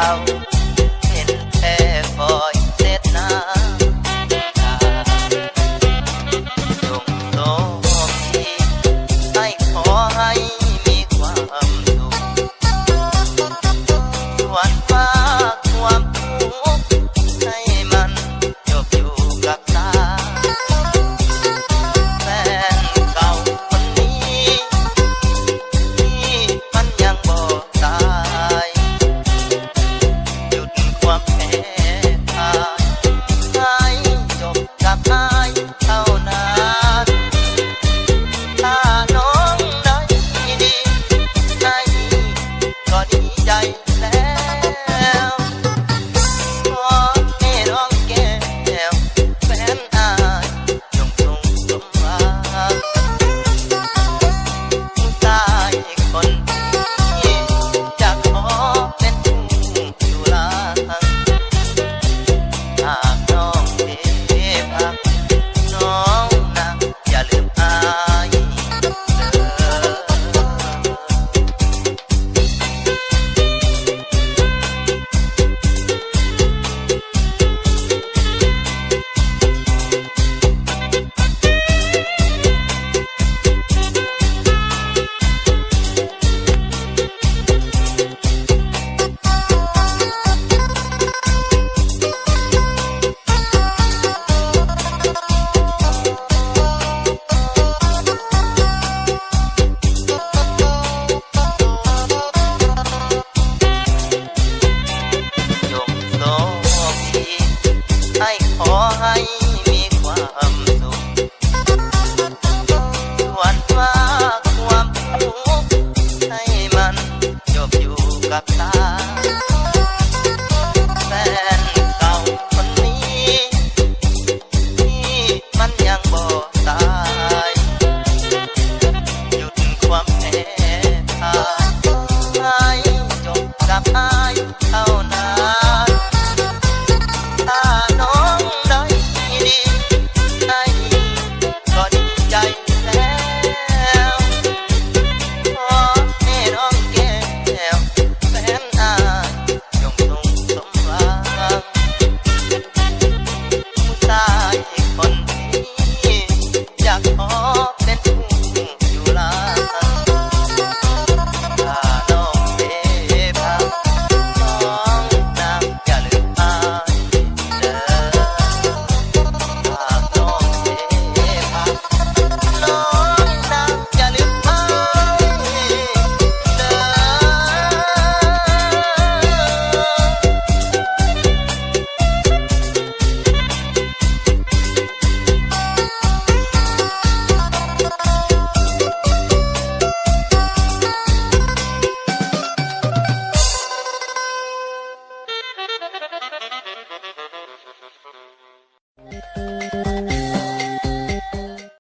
เขาเห็นแค่คอยเส็จน้ำจงโลกที่ให้ขอให้มีความสุขส่วนฝากความทุกข์ให้มันจบอยู่กับตาแฟนเก่าคนนี้ที่มันยังบ่ตายหยุดความแพ้พ่ายให้จบกับอายเท่านั้นถ้าน้องได้ดีให้ก็ดีใจแล้วขอให้น้องแก้วแฟนอายจงสมหวังผู้ชายคนนี้จะขอเป็นผู้อยู่หลังหากน้องเจ็บหักน้องนะอย่าลืมอายเด้อ จงโชคดีให้ขอให้มีความสุขส่วนฝากความทุกข์ให้มันจบอยู่กับตา